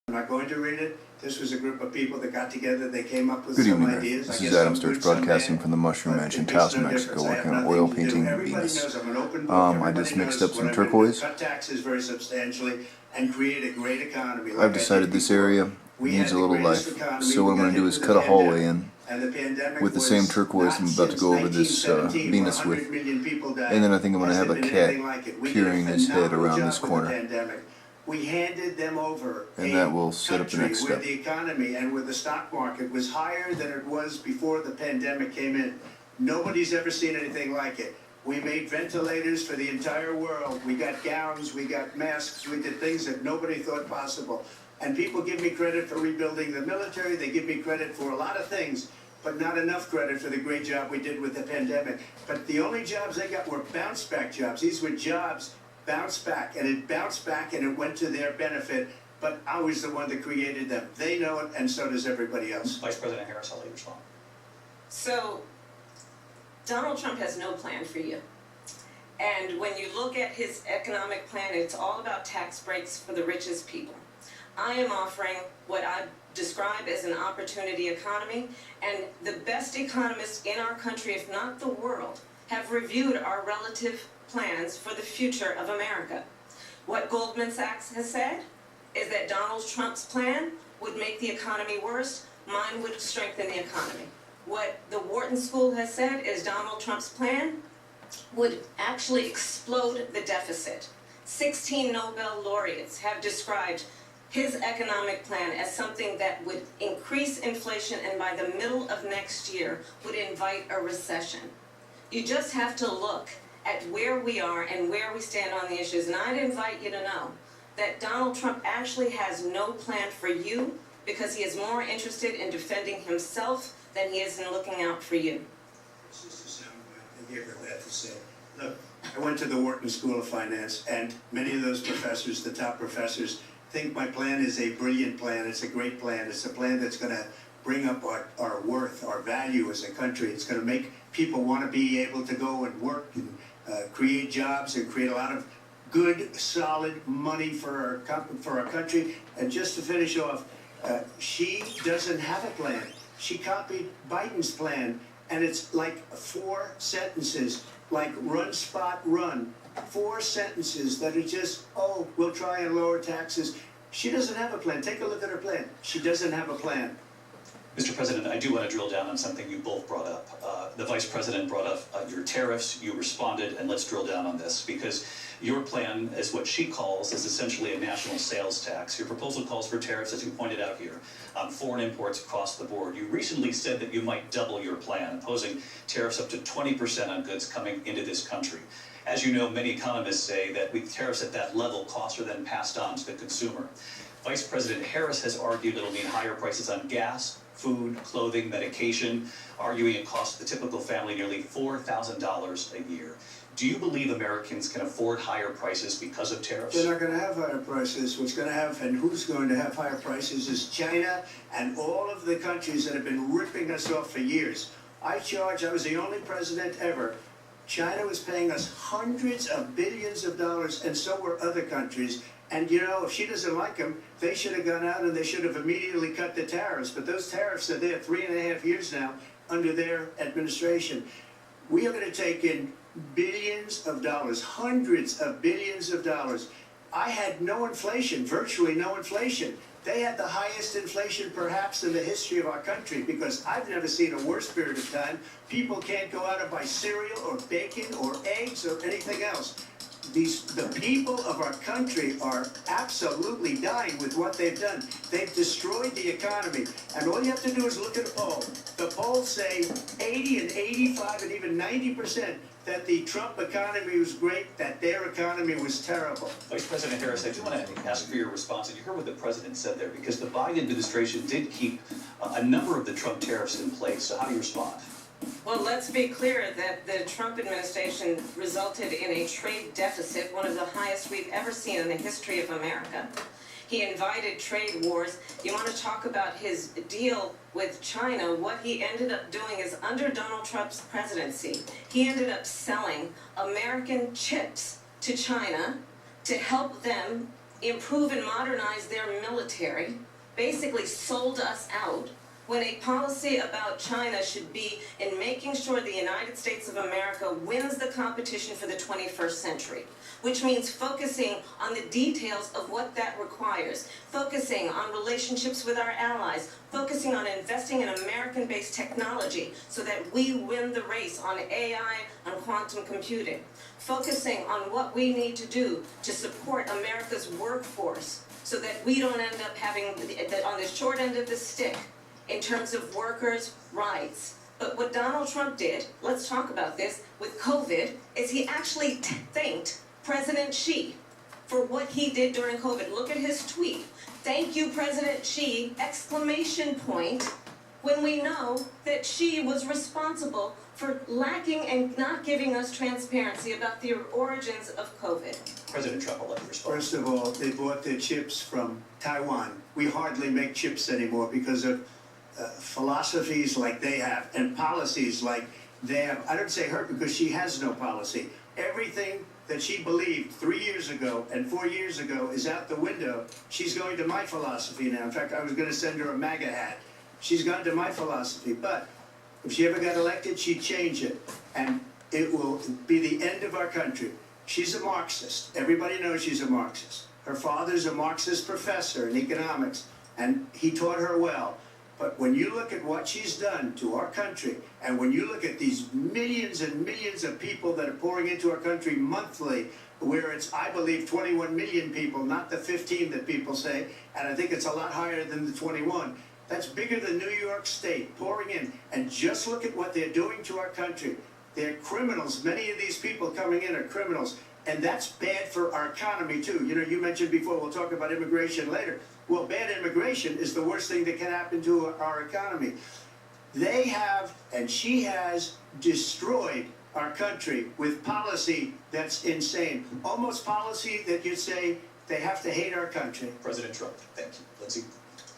I'm not going to read it. This was a group of people that got together. They came up with Good some evening, ideas. this is Adam Sturch broadcasting from the Mushroom Mansion, Taos, New Mexico, working on oil painting Venus. I just mixed up some turquoise. Cut taxes very substantially and create a great economy. I've decided this area needs a little life, so what I'm going to do is cut a hallway in with the same turquoise I'm about to go over this Venus with, and then I think I'm going to have a cat peering his head around this corner. We handed them over and that will set up the next step. Where the economy and where the stock market was higher than it was before the pandemic came in. Nobody's ever seen anything like it. We made ventilators for the entire world. We got gowns, we got masks, we did things that nobody thought possible. And people give me credit for rebuilding the military, they give me credit for a lot of things, but not enough credit for the great job we did with the pandemic. But the only jobs they got were bounce back jobs. These were jobs bounced back, and it bounced back and it went to their benefit, but I was the one that created them. They know it, and so does everybody else. Vice President Harris, I'll let you respond. So, Donald Trump has no plan for you. And when you look at his economic plan, it's all about tax breaks for the richest people. I am offering what I describe as an opportunity economy, and the best economists in our country, if not the world, have reviewed our relative plans for the future of America. What Goldman Sachs has said is that Donald Trump's plan would make the economy worse, mine would strengthen the economy. What the Wharton School has said is Donald Trump's plan would actually explode the deficit. 16 Nobel laureates have described his economic plan as something that would increase inflation and by the middle of next year would invite a recession. You just have to look at where we are and where we stand on the issues. And I'd invite you to know that Donald Trump actually has no plan for you because he is more interested in defending himself than he is in looking out for you. It's just a sound I hear that to say. Look, I went to the Wharton School of Finance, and many of those professors, the top professors, think my plan is a brilliant plan. It's a great plan. It's a plan that's going to bring up our worth, our value as a country. It's going to make people want to be able to go and work and create jobs and create a lot of good, solid money for our country. And just to finish off, she doesn't have a plan. She copied Biden's plan, and it's like 4 sentences, like run, spot, run. 4 sentences that are just, oh, we'll try and lower taxes. She doesn't have a plan. Take a look at her plan. She doesn't have a plan. Mr. President, I do want to drill down on something you both brought up. The Vice President brought up your tariffs, you responded, and let's drill down on this, because your plan is what she calls is essentially a national sales tax. Your proposal calls for tariffs, as you pointed out here, on foreign imports across the board. You recently said that you might double your plan, imposing tariffs up to 20% on goods coming into this country. As you know, many economists say that with tariffs at that level, costs are then passed on to the consumer. Vice President Harris has argued it'll mean higher prices on gas, food, clothing, medication, arguing it costs the typical family nearly $4,000 a year. Do you believe Americans can afford higher prices because of tariffs? They're not going to have higher prices. What's going to have, and who's going to have higher prices, is China and all of the countries that have been ripping us off for years. I was the only president ever. China was paying us hundreds of billions of dollars, and so were other countries. And, you know, if she doesn't like them, they should have gone out and they should have immediately cut the tariffs. But those tariffs are there 3.5 years now under their administration. We are going to take in billions of dollars, hundreds of billions of dollars. I had no inflation, virtually no inflation. They had the highest inflation perhaps in the history of our country, because I've never seen a worse period of time. People can't go out and buy cereal or bacon or eggs or anything else. The people of our country are absolutely dying with what they've done. They've destroyed the economy. And all you have to do is look at a poll. The polls say 80 and 85 and even 90% that the Trump economy was great, that their economy was terrible. Vice President Harris, I do want to ask for your response. And you heard what the president said there, because the Biden administration did keep a number of the Trump tariffs in place. So how do you respond? Well, let's be clear that the Trump administration resulted in a trade deficit, one of the highest we've ever seen in the history of America. He invited trade wars. You want to talk about his deal with China? What he ended up doing is, under Donald Trump's presidency, he ended up selling American chips to China to help them improve and modernize their military, basically sold us out, when a policy about China should be in making sure the United States of America wins the competition for the 21st century, which means focusing on the details of what that requires, focusing on relationships with our allies, focusing on investing in American-based technology so that we win the race on AI, on quantum computing, focusing on what we need to do to support America's workforce so that we don't end up having on the short end of the stick in terms of workers' rights. But what Donald Trump did, let's talk about this, with COVID, is he actually thanked President Xi for what he did during COVID. Look at his tweet. Thank you, President Xi, exclamation point, when we know that Xi was responsible for lacking and not giving us transparency about the origins of COVID. President Trump, I'll let you respond. First of all, they bought their chips from Taiwan. We hardly make chips anymore because of philosophies like they have and policies like they have. I don't say her because she has no policy. Everything that she believed 3 years ago and 4 years ago is out the window. She's going to my philosophy now. In fact, I was going to send her a MAGA hat. She's gone to my philosophy. But if she ever got elected, she'd change it. And it will be the end of our country. She's a Marxist. Everybody knows she's a Marxist. Her father's a Marxist professor in economics, and he taught her well. But when you look at what she's done to our country, and when you look at these millions and millions of people that are pouring into our country monthly, where it's, I believe, 21 million people, not the 15 that people say, and I think it's a lot higher than the 21. That's bigger than New York State pouring in. And just look at what they're doing to our country. They're criminals. Many of these people coming in are criminals. And that's bad for our economy, too. You know, you mentioned before, we'll talk about immigration later. Well, bad immigration is the worst thing that can happen to our economy. They have, and she has, destroyed our country with policy that's insane. Almost policy that you'd say they have to hate our country. President Trump, thank you. Lindsay.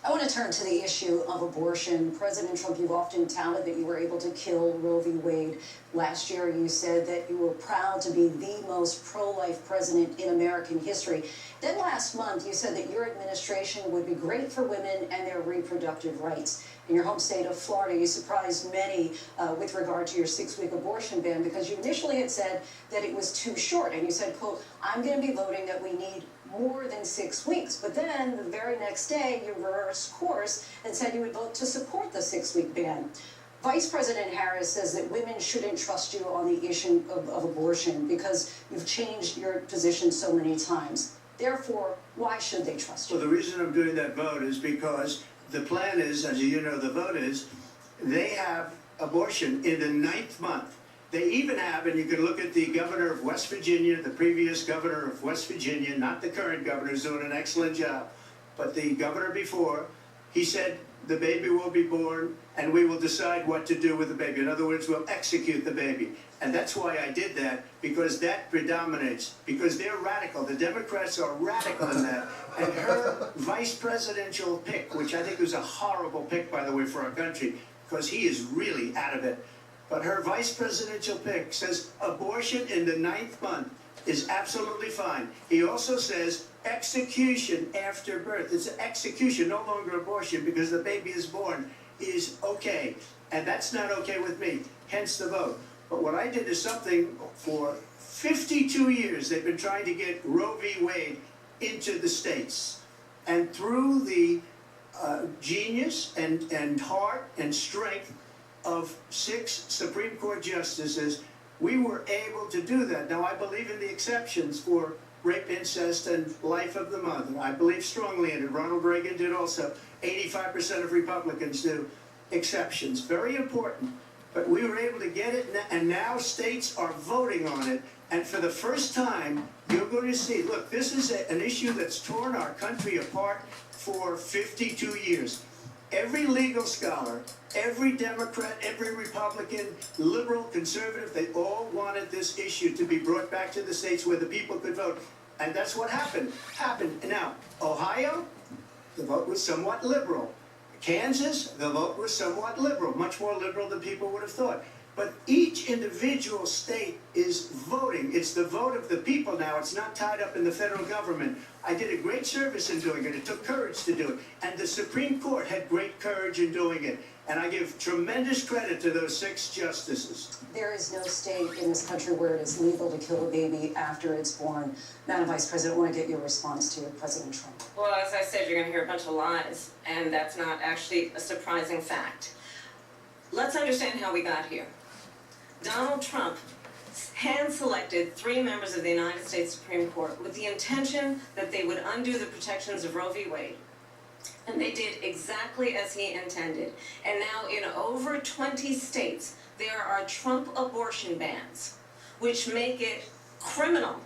I want to turn to the issue of abortion. President Trump, you've often touted that you were able to kill Roe v. Wade. Last year, you said that you were proud to be the most pro-life president in American history. Then last month, you said that your administration would be great for women and their reproductive rights. In your home state of Florida, you surprised many with regard to your 6-week abortion ban because you initially had said that it was too short. And you said, quote, I'm going to be voting that we need more than 6 weeks. But then the very next day, you reversed course and said you would vote to support the 6-week ban. Vice President Harris says that women shouldn't trust you on the issue of abortion because you've changed your position so many times. Therefore, why should they trust you? Well, the reason I'm doing that vote is because the plan is, as you know, the vote is, they have abortion in the 9th month. They even have, and you can look at the governor of West Virginia, the previous governor of West Virginia, not the current governor, who's doing an excellent job, but the governor before, he said the baby will be born and we will decide what to do with the baby. In other words, we'll execute the baby. And that's why I did that, because that predominates, because they're radical. The Democrats are radical in that. And her vice presidential pick, which I think was a horrible pick, by the way, for our country, because he is really out of it. But her vice presidential pick says abortion in the 9th month is absolutely fine. He also says execution after birth. It's execution, no longer abortion, because the baby is born, is okay. And that's not okay with me, hence the vote. But what I did is something for 52 years. They've been trying to get Roe v. Wade into the states. And through the genius and heart and strength of 6 Supreme Court justices, we were able to do that. Now, I believe in the exceptions for rape, incest, and life of the mother. I believe strongly in it. Ronald Reagan did also. 85% of Republicans do. Exceptions, very important. But we were able to get it, and now states are voting on it. And for the first time, you're going to see, look, this is an issue that's torn our country apart for 52 years. Every legal scholar, every Democrat, every Republican, liberal, conservative, they all wanted this issue to be brought back to the states where the people could vote. And that's what happened. Now, Ohio, the vote was somewhat liberal. Kansas, the vote was somewhat liberal, much more liberal than people would have thought. But each individual state is voting. It's the vote of the people now. It's not tied up in the federal government. I did a great service in doing it. It took courage to do it. And the Supreme Court had great courage in doing it. And I give tremendous credit to those 6 justices. There is no state in this country where it is legal to kill a baby after it's born. Madam Vice President, I want to get your response to President Trump. Well, as I said, you're going to hear a bunch of lies, and that's not actually a surprising fact. Let's understand how we got here. Donald Trump hand-selected 3 members of the United States Supreme Court with the intention that they would undo the protections of Roe v. Wade. And they did exactly as he intended. And now in over 20 states, there are Trump abortion bans, which make it criminal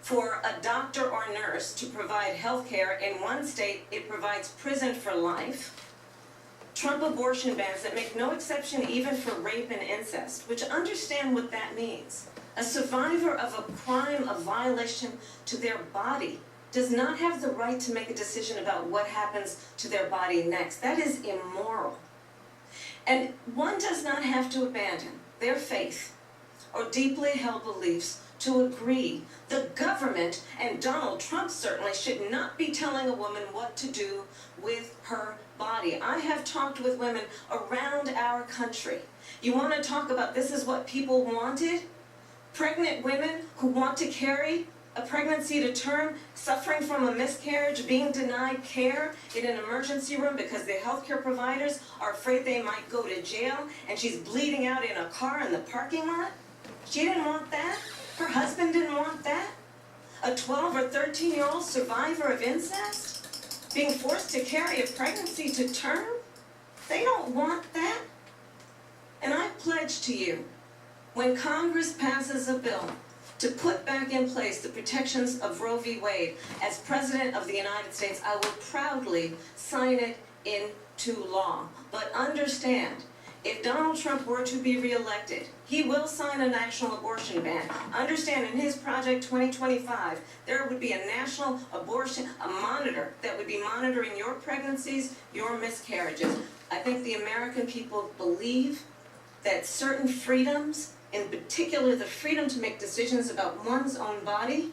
for a doctor or nurse to provide health care. In one state, it provides prison for life. Trump abortion bans that make no exception even for rape and incest, which understand what that means. A survivor of a crime of violation to their body does not have the right to make a decision about what happens to their body next. That is immoral. And one does not have to abandon their faith or deeply held beliefs to agree. The government, and Donald Trump certainly, should not be telling a woman what to do with her body. I have talked with women around our country. You want to talk about this is what people wanted? Pregnant women who want to carry a pregnancy to term, suffering from a miscarriage, being denied care in an emergency room because the healthcare providers are afraid they might go to jail, and she's bleeding out in a car in the parking lot. She didn't want that. Her husband didn't want that. A 12 or 13-year-old survivor of incest being forced to carry a pregnancy to term. They don't want that. And I pledge to you, when Congress passes a bill to put back in place the protections of Roe v. Wade, as President of the United States, I will proudly sign it into law. But understand, if Donald Trump were to be reelected, he will sign a national abortion ban. Understand, in his Project 2025, there would be a national abortion, a monitor that would be monitoring your pregnancies, your miscarriages. I think the American people believe that certain freedoms, in particular the freedom to make decisions about one's own body,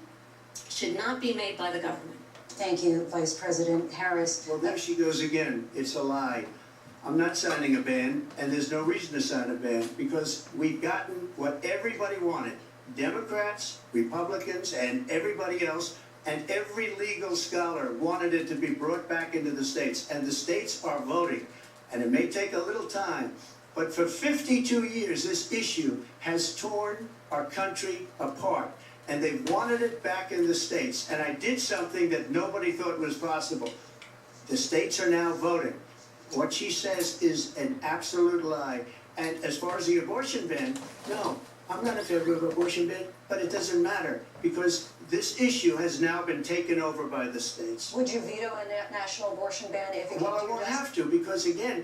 should not be made by the government. Thank you, Vice President Harris. Well, there she goes again. It's a lie. I'm not signing a ban, and there's no reason to sign a ban, because we've gotten what everybody wanted. Democrats, Republicans, and everybody else, and every legal scholar wanted it to be brought back into the states, and the states are voting. And it may take a little time, but for 52 years, this issue has torn our country apart. And they've wanted it back in the states. And I did something that nobody thought was possible. The states are now voting. What she says is an absolute lie. And as far as the abortion ban, no, I'm not in favor of abortion ban, but it doesn't matter, because this issue has now been taken over by the states. Would you veto a national abortion ban if it came to Well, I won't have to, because again,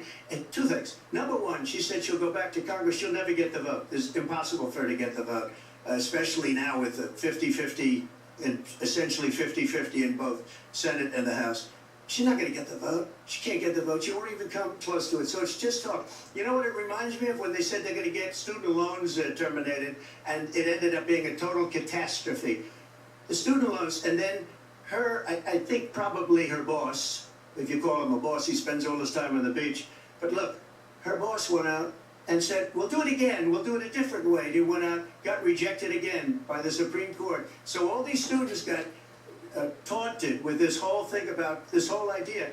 two things. Number one, she said she'll go back to Congress. She'll never get the vote. It's impossible for her to get the vote, especially now with the 50-50, and essentially 50-50 in both Senate and the House. She's not going to get the vote. She can't get the vote. She won't even come close to it. So it's just talk. You know what it reminds me of? When they said they're going to get student loans terminated, and it ended up being a total catastrophe. The student loans, and then her, I think probably her boss, if you call him a boss, he spends all his time on the beach. But look, her boss went out and said, we'll do it again. We'll do it a different way. He went out, got rejected again by the Supreme Court. So all these students got taunted with this whole thing about this whole idea,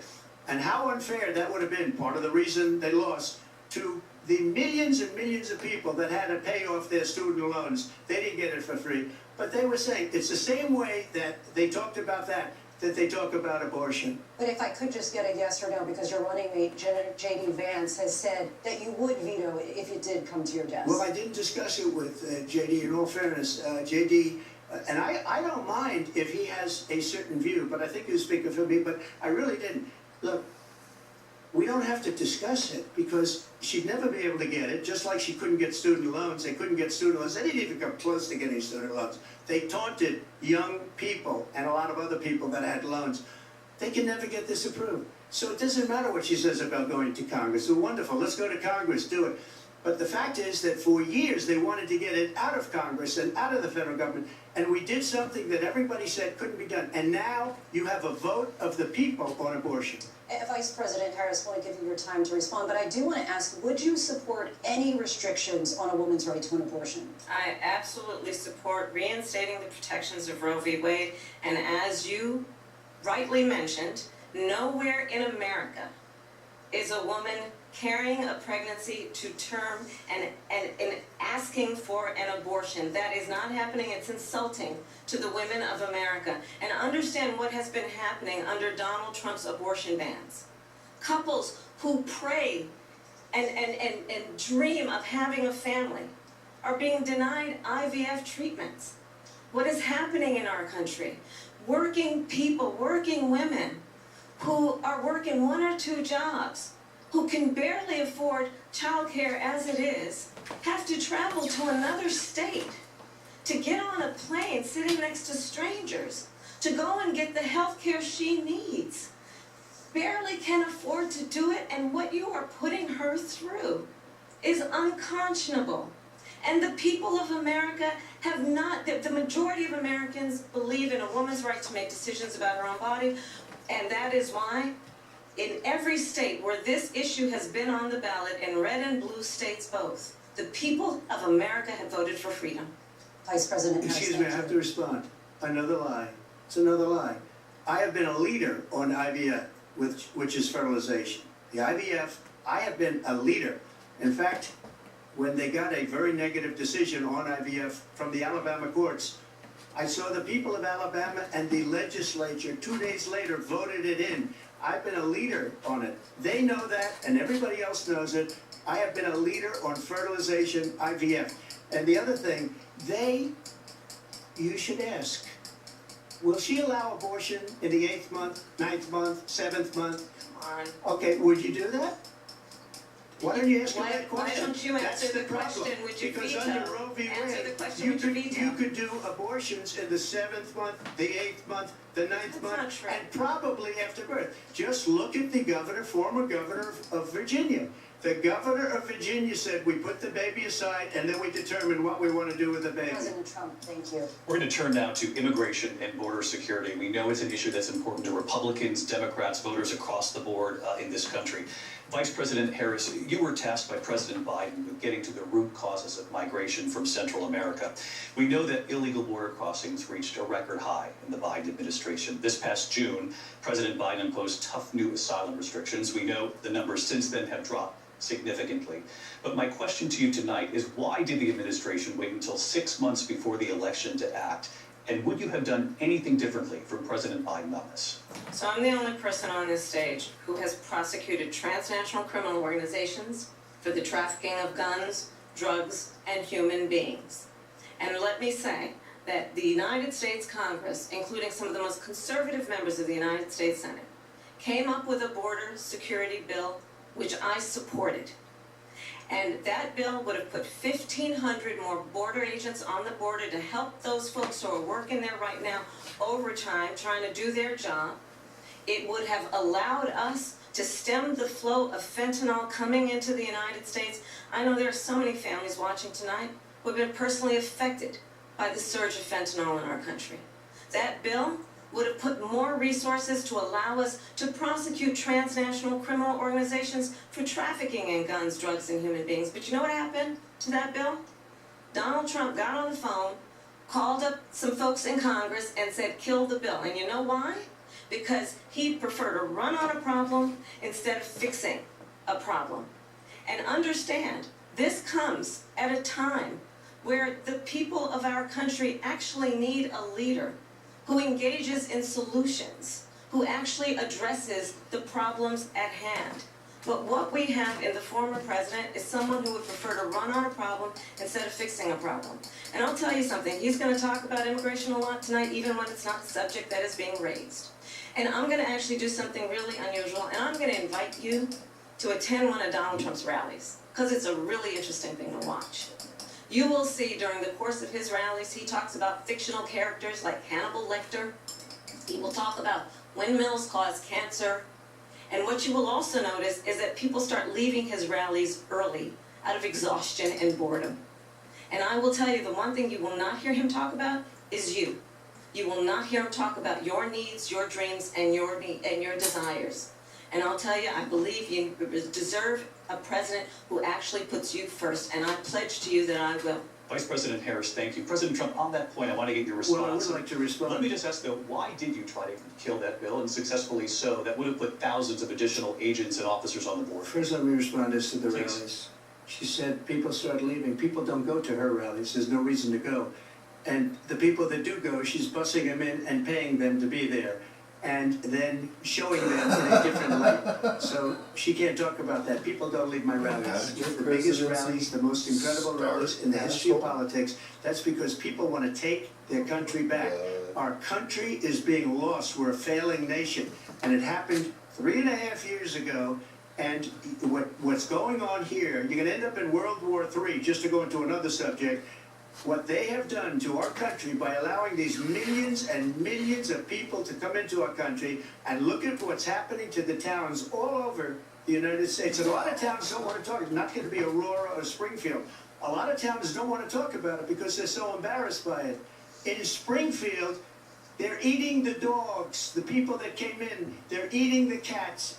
and how unfair that would have been. Part of the reason they lost to the millions and millions of people that had to pay off their student loans. They didn't get it for free, but they were saying it's the same way that they talked about that they talk about abortion. But if I could just get a yes or no, because your running mate, J.D. Vance, has said that you would veto it if it did come to your desk. Well, I didn't discuss it with J.D. In all fairness, J.D. And I don't mind if he has a certain view, but I think he was speaking for me, but I really didn't. Look, we don't have to discuss it, because she'd never be able to get it, just like she couldn't get student loans. They couldn't get student loans. They didn't even come close to getting student loans. They taunted young people and a lot of other people that had loans. They can never get this approved. So it doesn't matter what she says about going to Congress. It's wonderful. Let's go to Congress, do it. But the fact is that for years they wanted to get it out of Congress and out of the federal government, and we did something that everybody said couldn't be done. And now you have a vote of the people on abortion. Vice President Harris, I want to give you your time to respond, but I do want to ask, would you support any restrictions on a woman's right to an abortion? I absolutely support reinstating the protections of Roe v. Wade, and as you rightly mentioned, nowhere in America is a woman carrying a pregnancy to term and asking for an abortion. That is not happening. It's insulting to the women of America. And understand what has been happening under Donald Trump's abortion bans. Couples who pray and dream of having a family are being denied IVF treatments. What is happening in our country? Working people, working women who are working 1 or 2 jobs, who can barely afford childcare as it is, have to travel to another state to get on a plane sitting next to strangers to go and get the health care she needs. Barely can afford to do it, and what you are putting her through is unconscionable. And the people of America have not, the majority of Americans believe in a woman's right to make decisions about her own body, and that is why in every state where this issue has been on the ballot, in red and blue states both, the people of America have voted for freedom. Vice President Harris. Excuse me, I have to respond. Another lie. It's another lie. I have been a leader on IVF, which is fertilization. The IVF, I have been a leader. In fact, when they got a very negative decision on IVF from the Alabama courts, I saw the people of Alabama and the legislature 2 days later voted it in. I've been a leader on it. They know that, and everybody else knows it. I have been a leader on fertilization, IVF. And the other thing, you should ask, will she allow abortion in the 8th month, 9th month, 7th month? Come on. Okay, would you do that? Why don't you ask her that Why question? don't you answer the question, would you Because veto? under Roe v. Answer the Wade, question, would you veto? you could do abortions in the 7th month, the 8th month, the 9th That's month, not true. and probably after birth. Just look at the former governor of Virginia. The governor of Virginia said, we put the baby aside and then we determine what we want to do with the baby. President Trump, thank you. We're going to turn now to immigration and border security. We know it's an issue that's important to Republicans, Democrats, voters across the board in this country. Vice President Harris, you were tasked by President Biden with getting to the root causes of migration from Central America. We know that illegal border crossings reached a record high in the Biden administration. This past June, President Biden imposed tough new asylum restrictions. We know the numbers since then have dropped significantly. But my question to you tonight is, why did the administration wait until 6 months before the election to act? And would you have done anything differently from President Biden on this? So I'm the only person on this stage who has prosecuted transnational criminal organizations for the trafficking of guns, drugs, and human beings. And let me say that the United States Congress, including some of the most conservative members of the United States Senate, came up with a border security bill which I supported. And that bill would have put 1,500 more border agents on the border to help those folks who are working there right now overtime, trying to do their job. It would have allowed us to stem the flow of fentanyl coming into the United States. I know there are so many families watching tonight who have been personally affected by the surge of fentanyl in our country. That bill would have put more resources to allow us to prosecute transnational criminal organizations for trafficking in guns, drugs, and human beings. But you know what happened to that bill? Donald Trump got on the phone, called up some folks in Congress, and said, kill the bill. And you know why? Because he preferred to run on a problem instead of fixing a problem. And understand, this comes at a time where the people of our country actually need a leader who engages in solutions, who actually addresses the problems at hand. But what we have in the former president is someone who would prefer to run on a problem instead of fixing a problem. And I'll tell you something, he's going to talk about immigration a lot tonight, even when it's not the subject that is being raised. And I'm going to actually do something really unusual, and I'm going to invite you to attend one of Donald Trump's rallies, because it's a really interesting thing to watch. You will see during the course of his rallies, he talks about fictional characters like Hannibal Lecter. He will talk about windmills cause cancer. And what you will also notice is that people start leaving his rallies early out of exhaustion and boredom. And I will tell you, the one thing you will not hear him talk about is you. You will not hear him talk about your needs, your dreams, and your desires. And I'll tell you, I believe you deserve a president who actually puts you first, and I pledge to you that I will. Vice President Harris, thank you. President Trump, on that point, I want to get your response. Well, I would like to respond. Let me just ask, though, why did you try to kill that bill, and successfully so? That would have put thousands of additional agents and officers on the board. First, let me respond as to the Please. rallies. She said people start leaving. People don't go to her rallies. There's no reason to go. And the people that do go, she's bussing them in and paying them to be there, and then showing them in a different light. So she can't talk about that. People don't leave my rallies. The biggest rallies, the most incredible rallies in the history of politics. That's because people want to take their country back. Our country is being lost. We're a failing nation. And it happened 3.5 years ago. And what's going on here, you're going to end up in World War III, just to go into another subject. What they have done to our country by allowing these millions and millions of people to come into our country, and look at what's happening to the towns all over the United States. And a lot of towns don't want to talk. It's not going to be Aurora or Springfield. A lot of towns don't want to talk about it because they're so embarrassed by it. In Springfield, they're eating the dogs, the people that came in. They're eating the cats.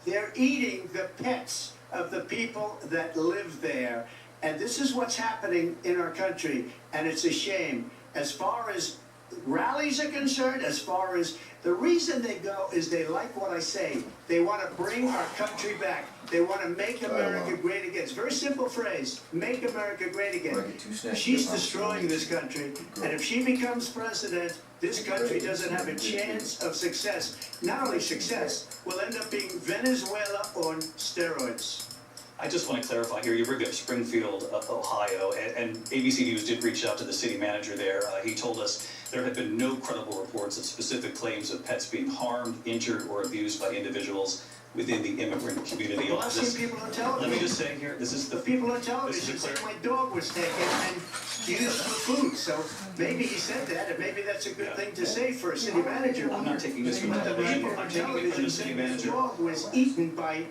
They're eating the pets of the people that live there. And this is what's happening in our country, and it's a shame. As far as rallies are concerned, as far as the reason they go is they like what I say. They want to bring our country back. They want to make America great again. It's a very simple phrase, make America great again. She's destroying this country, and if she becomes president, this country doesn't have a chance of success. Not only success, we'll end up being Venezuela on steroids. I just want to clarify here, you bring up Springfield, Ohio, and ABC News did reach out to the city manager there. He told us there had been no credible reports of specific claims of pets being harmed, injured, or abused by individuals within the immigrant community. Well, I've seen people on television. Let me just say here, this is The people on television said my dog was taken and used for food. So maybe he said that, and maybe that's a good thing to say for a city manager. I'm not taking this from But the television. people I'm on taking it from television the city said his manager. dog was eaten by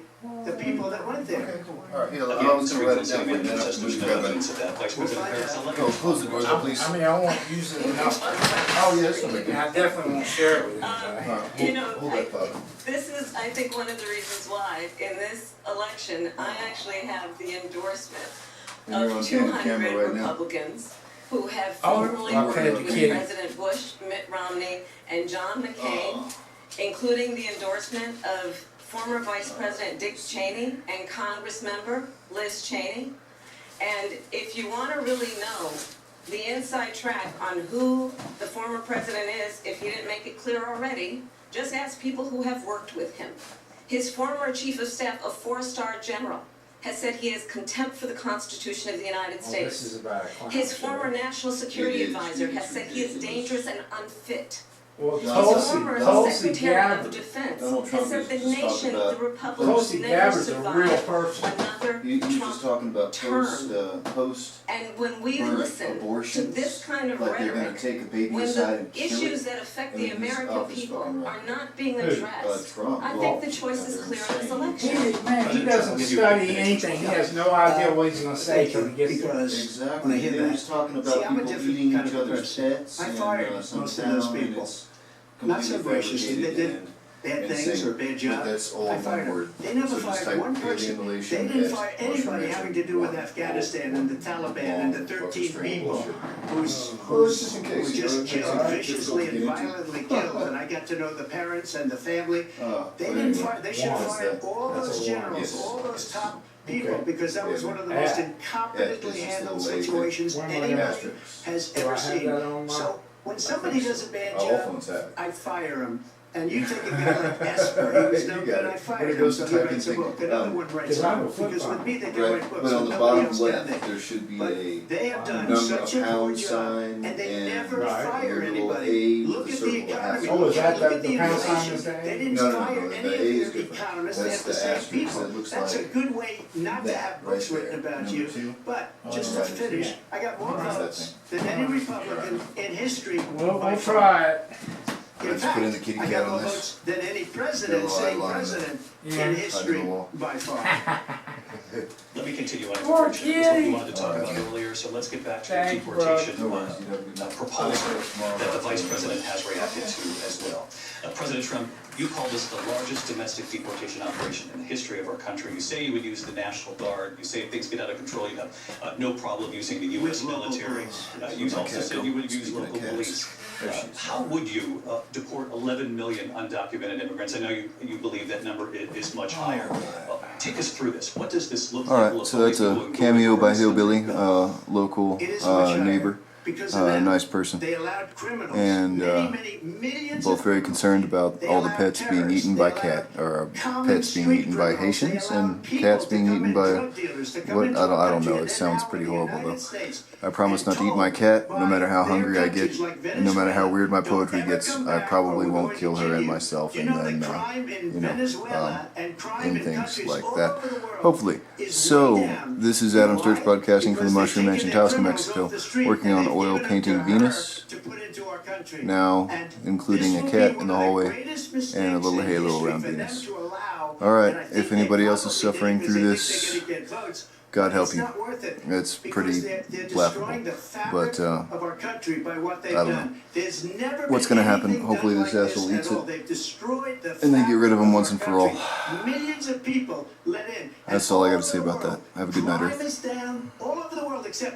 the people that went there. All right, Again, I was going to write it city down for you, manager then says I'll there's just no grab evidence it. of that. Vice President Harris, I'll let you Oh, close the door, please. I mean, I won't use it enough. Oh, yes, And I definitely won't share it with All anybody. right, You know, hold that thought. This is, I think, one of the reasons why, in this election, I actually have the endorsement And you're of on 200 camera right now. Republicans who have Oh, formerly okay, worked with kidding. President Bush, Mitt Romney, and John McCain, including the endorsement of former Vice President Dick Cheney and Congress member Liz Cheney. And if you want to really know the inside track on who the former president is, if he didn't make it clear already, just ask people who have worked with him. His former chief of staff, a 4-star general, has said he has contempt for the Constitution of the United Oh, States. this is about a clown His show. former national security advisor has said he is dangerous and unfit. Well, His Tulsi former Secretary of Gabbard. Defense Donald has Trump said the used to talk nation, about- the Republic, Tulsi never Gabbard's a real survived person. another You just Trump talking about term. post And when we for listen to abortions, this kind of like they're gonna rhetoric, take a baby when aside the and kill issues it. that affect I the mean, he's American obviously people fucking right. are not being Who? addressed, Trump. I Well, think the choices they're clear in this insane. election. Man, he doesn't study anything. He has no idea what he's gonna say till he gets there. Because when I Exactly, hear they that, was talking see, about I'm a people different eating kind each of a other's person. pets I and fired some most of those town, and people. it's Not so completely graciously, they fabricated did and bad things insane. or bad But job. that's all I one fired word. them. They never So just fired type one person. alienation They didn't as fire motion anybody ratio having to do with one. Afghanistan and the Taliban and the Long, 13 fucking people strange who just in case, you just know, killed, alright, viciously just and don't get into violently killed. And I got to know the parents and the family. They but didn't anyway, fire, they should have that's fired that. all That's those a generals, yes. all those top people, Okay. because that was Yeah. one of the most Yeah. incompetently Yeah, it's handled just a way situations When am I anybody gonna- Asterisks. has Do I ever have seen. that on my- So when somebody does a bad All job, phones have it. I fire him. And you take a guy like Esper, he was no You good, got I it. fired When it him, goes so to he typing, writes a think, book, another one writes a Because I'm a book, because football. with me they can write Right, books, but on and the nobody bottom else can. left, there should be But a they have done number such of a poor pound job, sign and they and never Right. fire a little anybody. A Look with a at the circle that has economy, it. Oh, is that look at the the pound sign inflation. is there? They didn't No, fire the any A of is their different. economists, they That's have the the same asterisk people. that looks That's a like good way not to that have right books there, written about number you. 2. But just to right. finish, I got more Where's that votes than any Republican in history. Well, by we'll far. try it. In Let's fact, put in the kitty I cat got on more this. votes than any president, Got a sitting line on it. president Yeah. in history Hide the wall. by far. Let me continue on Poor immigration. This is what we kitty. wanted to talk about earlier, so let's get back to the Thank you, deportation bro. proposal that the Vice President has reacted to as well. President Trump, you called this the largest domestic deportation operation in the history of our country. You say you would use the National Guard. You say if things get out of control, you have no problem using the U.S. military. You also said you would use local police. How would you deport 11 million undocumented immigrants? I know you believe that number is much higher. Take us through this. What does this look like? Alright, so that's a cameo by Hillbilly, local neighbor. Nice person. They allowed criminals, And millions both very concerned about all the pets being eaten by pets being eaten by Haitians and cats being eaten by what? I don't know. It sounds pretty horrible though. I promise not to eat my cat, no matter how hungry I get, and no matter how weird my poetry gets. I probably won't kill her and myself, and then in things like that. Hopefully. So this is Adam Sturch broadcasting from the Mushroom Mansion, Taos, New Mexico, working on oil painting Venus, now including a cat in the hallway and a little halo around Venus. Alright, if anybody else is suffering through this, God help you. It's pretty laughable, but I don't know. What's going to happen? Hopefully this asshole eats it, and they get rid of him once and for all. That's all I got to say about that. Have a good night, Earth.